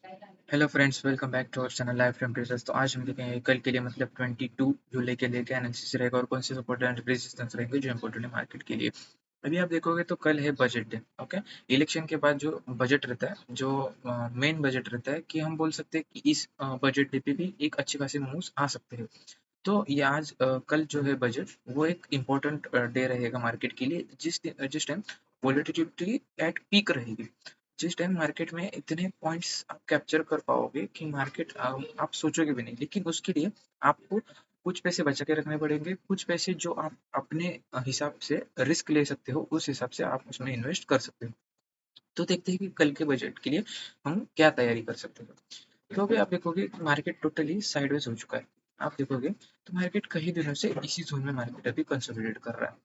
Hello friends, welcome back to our channel live from traders. तो आज हम देखेंगे कल के लिए मतलब 22 जुलाई के लिए क्या एनालिसिस रहेगा और कौन से सपोर्ट एंड रेजिस्टेंस रहेंगे जो इम्पोर्टेंट है मार्केट के लिए। अभी आप देखोगे तो कल है बजट डे। ओके, इलेक्शन के बाद जो बजट रहता है, जो मेन बजट रहता है, कि हम बोल सकते हैं कि इस बजट डे पे भी एक अच्छे खासे मूव्स आ सकते हैं। तो ये आज कल जो है बजट, वो एक इम्पोर्टेंट डे रहेगा मार्केट के लिए, जिस टाइम वोलेटिलिटी एट पीक रहेगी। जिस टाइम मार्केट में इतने पॉइंट्स आप कैप्चर कर पाओगे कि मार्केट आप सोचोगे भी नहीं, लेकिन उसके लिए आपको कुछ पैसे बचा के रखने पड़ेंगे। कुछ पैसे जो आप अपने हिसाब से रिस्क ले सकते हो, उस हिसाब से आप उसमें इन्वेस्ट कर सकते हो। तो देखते हैं कि कल के बजट के लिए हम क्या तैयारी कर सकते हैं। तो अभी आप देखोगे कि मार्केट टोटली साइडवेज हो चुका है। आप देखोगे तो मार्केट कई दिनों से इसी जोन में मार्केट अभी कंसोलिडेट कर रहा है।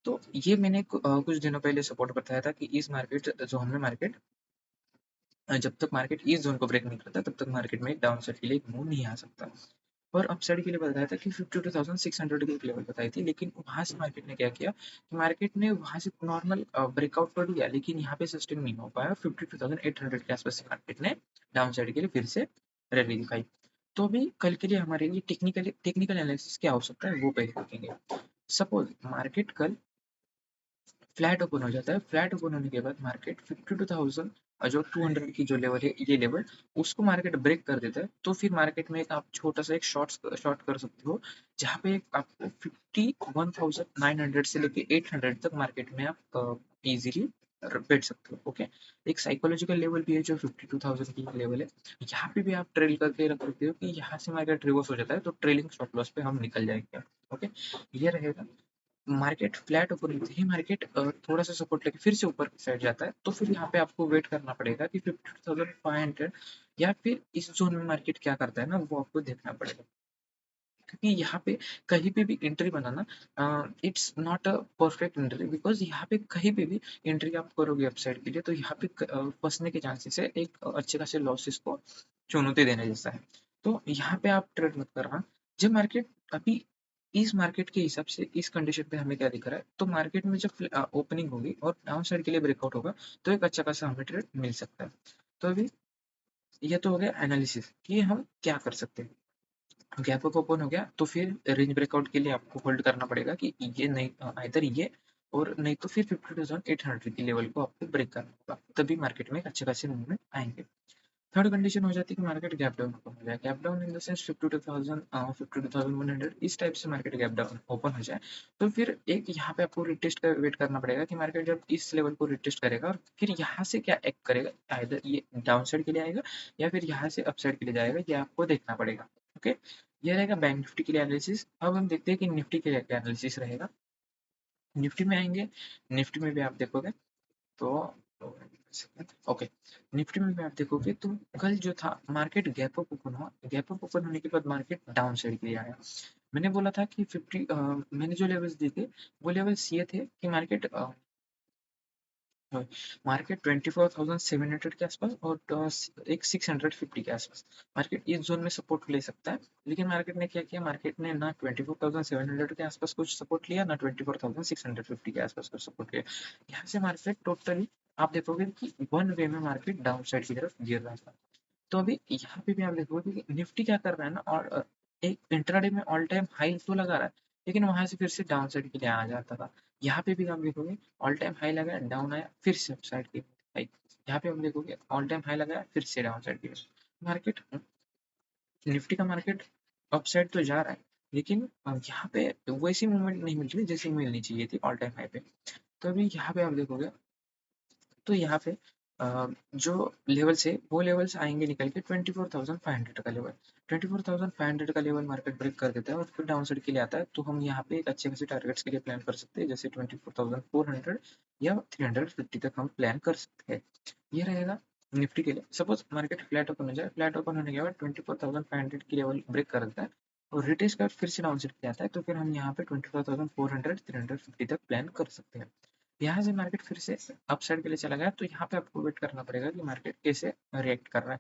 तो ये मैंने कुछ दिनों पहले सपोर्ट बताया था कि इस मार्केट जोन में मार्केट जब तक मार्केट इस जोन को ब्रेक नहीं करता, तब तक मार्केट में एक डाउन साइड के लिए एक मूव नहीं आ सकता। और अपसाइड के लिए बताया था कि 52,600 की एक लेवल बताई थी, लेकिन वहां से मार्केट ने क्या किया कि मार्केट ने वहां से नॉर्मल ब्रेकआउट कर लिया, लेकिन यहाँ पे सस्टेन नहीं हो पाया। 52,800 के आसपास मार्केट ने डाउन साइड के लिए फिर से रैली दिखाई। तो अभी कल के लिए हमारे लिए टेक्निकल टेक्निकल एनालिसिस क्या हो सकता है वो पहले देखेंगे। सपोज मार्केट कल फ्लैट ओपन हो जाता है। फ्लैट ओपन होने के बाद मार्केट 52,000 जो 200 की जो लेवल है, ये लेवल उसको मार्केट ब्रेक कर देता है। तो फिर मार्केट में एक आप छोटा सा एक शॉर्ट कर सकते हो, जहाँ पे आपको 51,900 से लेके 800 तक मार्केट में आप इजीली बैठ सकते हो। ओके, एक साइकोलॉजिकल लेवल भी है जो 52,000 की लेवल है। यहाँ पे भी आप ट्रेल करके रख सकते हो कि यहाँ से मार्केट रिवर्स हो जाता है तो ट्रेलिंग स्टॉप लॉस पे हम निकल जाएंगे। ओके, ये रहेगा। मार्केट फ्लैट ऊपर होती है, मार्केट थोड़ा सा सपोर्ट लेके फिर से ऊपर की साइड जाता है, तो फिर यहाँ पे आपको वेट करना पड़ेगा कि 52,500 या फिर इस जोन में मार्केट क्या करता है ना, वो आपको देखना पड़ेगा। क्योंकि यहाँ पे कहीं पे भी entry banana it's not a perfect entry, because यहाँ पे कहीं पे भी एंट्री आप करोगे अपसाइड के लिए तो यहाँ पे फंसने के चांसेस है, एक अच्छे खासे लॉसेस को चुनौती देने जैसा है। तो यहाँ पे आप ट्रेड मत करना। जब मार्केट अभी इस मार्केट के हिसाब से इस कंडीशन पे हमें क्या दिख रहा है, तो मार्केट में जब ओपनिंग होगी और डाउन साइड के लिए ब्रेकआउट होगा, तो एक अच्छा खासा हमें ट्रेड मिल सकता है। तो अभी ये तो हो गया एनालिसिस कि हम क्या कर सकते हैं। गैप अप ओपन हो गया तो फिर रेंज ब्रेकआउट के लिए आपको होल्ड करना पड़ेगा कि ये नहीं, इधर ये, और नहीं तो फिर 52,800 की लेवल को आपको ब्रेक करना होगा, तभी मार्केट में एक अच्छे खासे मूवमेंट आएंगे। थर्ड कंडीशन हो जाती है कि मार्केट गैप डाउन ओपन हो जाए। Gap down in the sense 52,000 52,100 इस टाइप से मार्केट गैप डाउन ओपन हो जाए, तो फिर एक यहाँ पे आपको रिटेस्ट का वेट करना पड़ेगा कि मार्केट जब इस लेवल को रिटेस्ट करेगा और फिर यहाँ से क्या एक्ट करेगा, आइदर ये डाउन साइड के लिए आएगा या फिर यहाँ से अप साइड के लिए जाएगा, ये आपको देखना पड़ेगा। ओके, ये रहेगा बैंक निफ्टी के लिए एनालिसिस। अब हम देखते हैं कि निफ्टी के लिए क्या एनालिसिस रहेगा। निफ्टी में आएंगे, निफ्टी में भी आप देखोगे तो ओके, निफ्टी में भी आप देखोगे तो कल जो था मार्केट गैप अप ओपन हुआ। गैप अप ओपन होने के बाद मार्केट डाउन साइड के लिए आया। मैंने बोला था कि 50 मैंने जो लेवल्स दिए थे, वो लेवल्स ये थे कि मार्केट 24,700 के आसपास और एक 650 के आसपास मार्केट इस जोन में सपोर्ट ले सकता है। लेकिन मार्केट ने क्या किया, मार्केट ने ना 24,700 के आसपास कुछ सपोर्ट लिया, ना 24,650 के आसपास कुछ सपोर्ट लिया। यहाँ से मार्केट टोटली आप देखोगे कि वन वे में मार्केट डाउन साइड की तरफ गिर रहा था। तो अभी यहाँ पे भी आप देखोगे कि निफ्टी क्या कर रहा है ना, और एक इंट्राडे में ऑल टाइम हाई तो लगा रहा है, लेकिन वहां से फिर से डाउन साइड के लिए आ जाता था। यहाँ पे भी आप देखोगे ऑल टाइम हाई लगाया, डाउन आया, फिर से अप साइड की हाई। यहाँ पे हम देखोगे ऑल टाइम हाई लगाया, फिर से डाउन साइड की मार्केट। निफ्टी का मार्केट अप साइड तो जा रहा है, लेकिन यहाँ पे वैसी मूवमेंट नहीं मिल रही जैसी मिलनी चाहिए थी ऑल टाइम हाई पे। तो अभी यहाँ पे आप देखोगे तो यहाँ पे जो लेवल्स है वो लेवल्स आएंगे निकल के 24,500 का लेवल। 24,500 का लेवल मार्केट ब्रेक कर देता है और फिर डाउन साइड के लिए आता है, तो हम यहाँ पे एक अच्छे खासे टारगेट्स के लिए प्लान कर सकते हैं, जैसे 24,400 या 350 तक हम प्लान कर सकते हैं। ये रहेगा निफ्टी के लिए। सपोज मार्केट फ्लैट ओपन हो जाए, फ्लैट ओपन होने के बाद 24,500 की लेवल ब्रेक कर देता है और रिटेस्ट कर फिर से डाउन साइड पे आता है, तो फिर हम यहाँ पे 24,400 350 तक प्लान कर सकते हैं। यहाँ से मार्केट फिर से अप साइड के लिए चला गया, तो यहाँ पे आपको वेट करना पड़ेगा कि मार्केट कैसे रिएक्ट कर रहा है।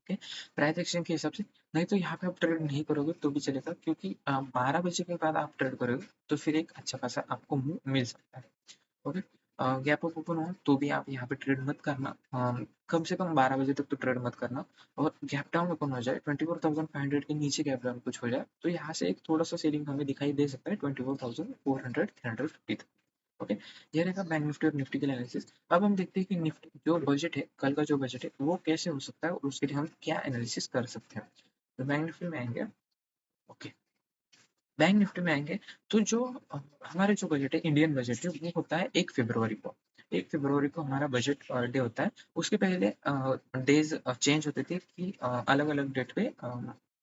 ओके, प्राइस एक्शन के हिसाब से। नहीं तो यहाँ पे आप ट्रेड नहीं करोगे तो भी चलेगा, क्योंकि 12 बजे के बाद आप ट्रेड करोगे तो फिर एक अच्छा खासा आपको मूव मिल सकता है। ओके, गैप अप ओपन हो तो भी आप यहाँ पे ट्रेड मत करना, कम से कम 12 बजे तक तो ट्रेड मत करना। और गैप डाउन ओपन हो जाए 24,500 के नीचे गैप डाउन कुछ हो जाए तो यहाँ से एक थोड़ा सा सेलिंग हमें दिखाई दे सकता है 24,400 350 तक। ओके, ये रहेगा बैंक निफ्टी और निफ्टी के एनालिसिस। अब हम देखते हैं कि निफ्टी जो बजट है, कल का जो बजट है वो कैसे हो सकता है और उसके लिए हम क्या एनालिसिस कर सकते हैं। तो बैंक निफ्टी में आएंगे। ओके, बैंक निफ्टी में आएंगे तो जो हमारे जो बजट है, इंडियन बजट है, वो होता है 1 फरवरी को। 1 फरवरी को हमारा बजट डे होता है। उसके पहले डेज चेंज होते थे कि अलग अलग डेट पे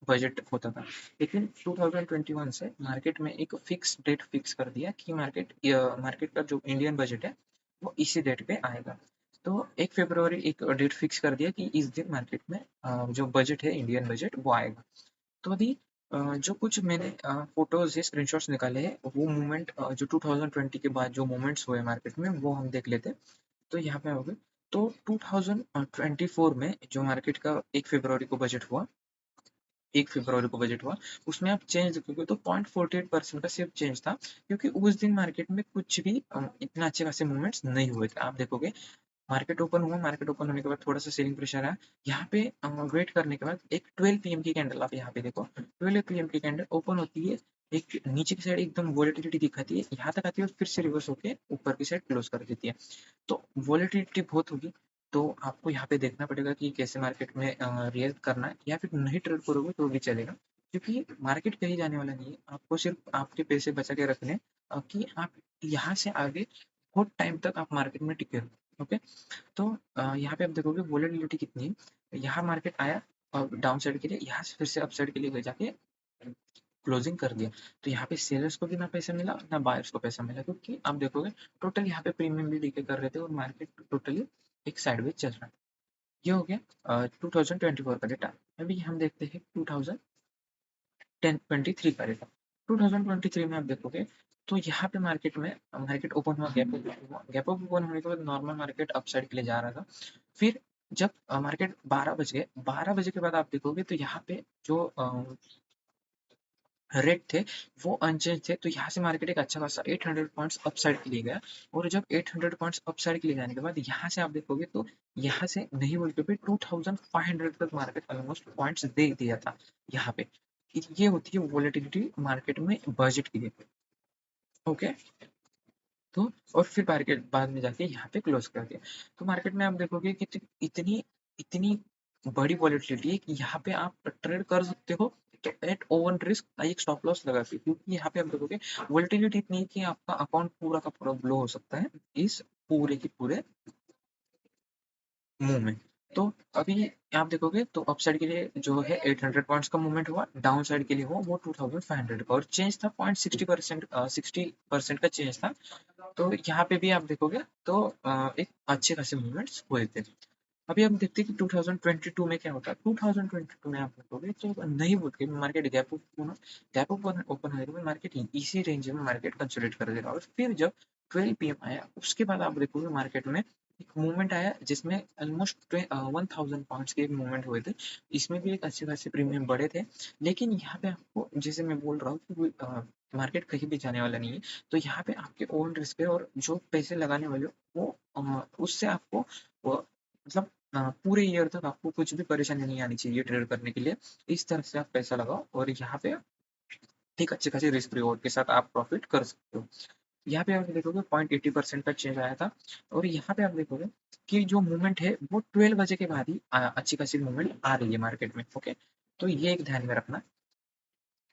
बजट होता था। लेकिन 2021 से मार्केट में एक फिक्स डेट फिक्स कर दिया कि मार्केट का जो इंडियन बजट है वो इसी डेट पे आएगा। तो 1 फरवरी एक डेट फिक्स कर दिया कि इस दिन मार्केट में जो बजट है, इंडियन बजट, वो आएगा। तो अभी जो कुछ मैंने फोटोज है, स्क्रीनशॉट्स निकाले हैं, वो मूवमेंट जो 2020 के बाद जो मूवमेंट्स हुए मार्केट में वो हम देख लेते हैं। तो यहाँ पे हो गए। तो 2024 में जो मार्केट का 1 फरवरी को बजट हुआ, 1 फरवरी को बजट हुआ, उसमें आप चेंज देखोगे तो 0.48% का सिर्फ चेंज था, क्योंकि उस दिन मार्केट में कुछ भी इतना अच्छे खासे मूवमेंट्स नहीं हुए थे। आप देखोगे मार्केट ओपन हुआ, मार्केट ओपन होने के बाद थोड़ा सा सेलिंग प्रेशर आया। यहाँ पे वेट करने के बाद एक 12 पीएम की कैंडल, आप यहाँ पे देखो 12 पीएम की कैंडल ओपन होती है, एक नीचे की साइड एकदम वॉलेटिलिटी दिखाती है, यहाँ तक आती है और फिर से रिवर्स होके ऊपर की साइड क्लोज कर देती है। तो वॉलेटिलिटी बहुत होगी, तो आपको यहाँ पे देखना पड़ेगा कि कैसे मार्केट में रिएक्ट करना है, या फिर नहीं ट्रेड करोगे तो भी चलेगा, क्योंकि मार्केट कहीं जाने वाला नहीं है। आपको सिर्फ आपके पैसे बचा के रखने कि आप यहाँ से आगे बहुत टाइम तक आप मार्केट में टिके रहो। ओके, तो यहाँ पे आप देखोगे वोलेटिलिटी कितनी है। यहाँ मार्केट आया और डाउन साइड के लिए, यहाँ से फिर से अप साइड के लिए जाके क्लोजिंग कर दिया। तो यहाँ पे सेलर्स को भी ना पैसा मिला ना बायर्स को पैसा मिला, क्योंकि आप देखोगे टोटल यहाँ पे प्रीमियम भी डीके कर रहे थे और मार्केट टोटली एक साइडवेज चल रहा है। ये हो गया 2024 का डेटा। अभी हम देखते हैं 2023 का डेटा। 2023 में आप देखोगे तो यहाँ पे मार्केट ओपन हुआ, गैप अप हुआ, गैप अप ओपन होने के बाद नॉर्मल मार्केट अप साइड के लिए जा रहा था। फिर जब मार्केट 12 बज गए, 12 बजे के बाद आप देखोगे तो यहाँ पे जो रेट थे वो अनचेंज थे। तो यहाँ से मार्केट एक अच्छा खासा 800 पॉइंट्स अपसाइड के लिए गया। और जब 800 पॉइंट्स अपसाइड के लिए जाने के बाद यहाँ से आप देखोगे तो यहाँ से नहीं बोलते हुए 2500 तक मार्केट ऑलमोस्ट पॉइंट्स दे दिया था यहाँ पे। ये होती है वॉलेटिलिटी मार्केट में बजट के लिए। ओके, तो और फिर मार्केट बाद में जाके यहाँ पे क्लोज कर दिया। तो मार्केट में आप देखोगे कि इतनी इतनी बड़ी वॉलेटिलिटी है कि यहाँ पे आप ट्रेड कर सकते हो, तो एट ओवन रिस्क एक स्टॉप लॉस लगा के, क्योंकि यहाँ पे आप देखोगे वॉलेटिलिटी इतनी है कि आपका अकाउंट पूरा का पूरा ब्लो हो सकता है इस पूरे के पूरे मूव में। तो अभी आप देखोगे तो अपसाइड के लिए जो है 800 पॉइंट्स का मूवमेंट हुआ, डाउन साइड के लिए हुआ वो 2500 का, और चेंज था 0.60%, 60% का चेंज था। तो यहाँ पे भी आप देखोगे तो एक अच्छे खासे मूवमेंट्स हुए थे। अभी हम देखते हैं कि 2022 में क्या होता है। 2022 में आप देखोगे तो नहीं बोल के मार्केट गैप ओपन होने के बाद मार्केट इसी रेंज में मार्केट कंसोलिडेट कर देगा। और फिर जब 12 पीएम आया उसके बाद आप देखोगे मार्केट में एक मूवमेंट आया जिसमें ऑलमोस्ट 1000 पॉइंट्स के एक मूवमेंट हुए थे। इसमें भी एक अच्छे खासे प्रीमियम बढ़े थे। लेकिन यहाँ पे आपको, जैसे मैं बोल रहा हूँ कि मार्केट कहीं भी जाने वाला नहीं है, तो यहाँ पे आपके ओन रिस्क पे और जो पैसे लगाने वाले हो वो उससे आपको मतलब पूरे ईयर तक आपको कुछ भी परेशानी नहीं आनी चाहिए ट्रेड करने के लिए। इस तरह से आप पैसा लगाओ और यहाँ पे एक अच्छे खासे रिस्क रिवॉर्ड के साथ आप प्रॉफिट कर सकते हो। यहाँ पे आप देखोगे 0.80% का चेंज आया था। और यहाँ पे आप देखोगे कि जो मूवमेंट है वो 12 बजे के बाद ही अच्छी खासी मूवमेंट आ रही है मार्केट में। ओके, तो ये एक ध्यान में रखना।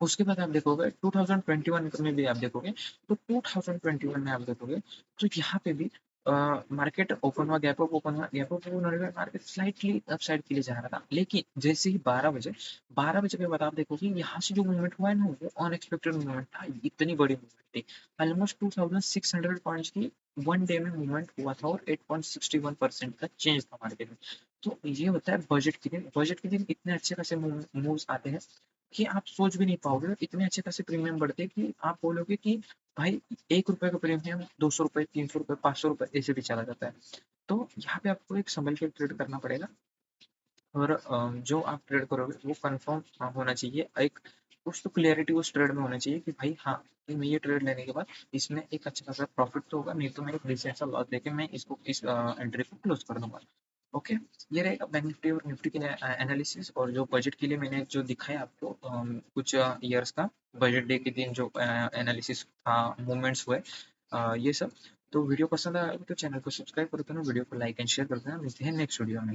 उसके बाद आप देखोगे 2021 में भी आप देखोगे तो 2021 में आप देखोगे तो यहाँ पे भी मार्केट ओपन हुआ, गैप अप ओपन हुआ, गैप अप ओपन होने के बाद मार्केट स्लाइटली अपसाइड के लिए जा रहा था। लेकिन जैसे ही 12 बजे के बाद आप देखोगे यहाँ से जो मूवमेंट हुआ है ना वो अनएक्सपेक्टेड मूवमेंट था। इतनी बड़ी मूवमेंट थी, ऑलमोस्ट 2600 पॉइंट्स की वन डे में मूवमेंट हुआ था और 8.61% का चेंज था मार्केट में। तो ये होता है बजट के दिन। बजट के दिन इतने अच्छे खासे मूव्स आते हैं कि आप सोच भी नहीं पाओगे। इतने अच्छे खासे प्रीमियम बढ़ते हैं कि आप बोलोगे कि भाई 1 रुपए का प्रीमियम 200 रुपए, 300 रुपए, 500 रुपए ऐसे भी चला जाता है। तो यहाँ पे आपको एक संभल के ट्रेड करना पड़ेगा। और जो आप ट्रेड करोगे वो कंफर्म होना चाहिए। एक कुछ तो क्लियरिटी उस ट्रेड में होनी चाहिए कि भाई हाँ, कि मैं ये ट्रेड लेने के बाद इसमें एक अच्छा खासा प्रॉफिट तो होगा, नहीं तो मैं एक डिसेंट सा लॉस देके मैं इसको इस एंट्री को क्लोज कर दूंगा। ओके, ये रहेगा बैंक निफ्टी और निफ्टी के लिए एनालिसिस। और जो बजट के लिए मैंने जो दिखाया आपको कुछ ईयर्स का बजट डे के दिन जो एनालिसिस मूवमेंट्स हुए, ये सब। तो वीडियो पसंद आया तो चैनल को सब्सक्राइब कर देना, वीडियो को लाइक एंड शेयर कर देना। मिलते हैं नेक्स्ट वीडियो में।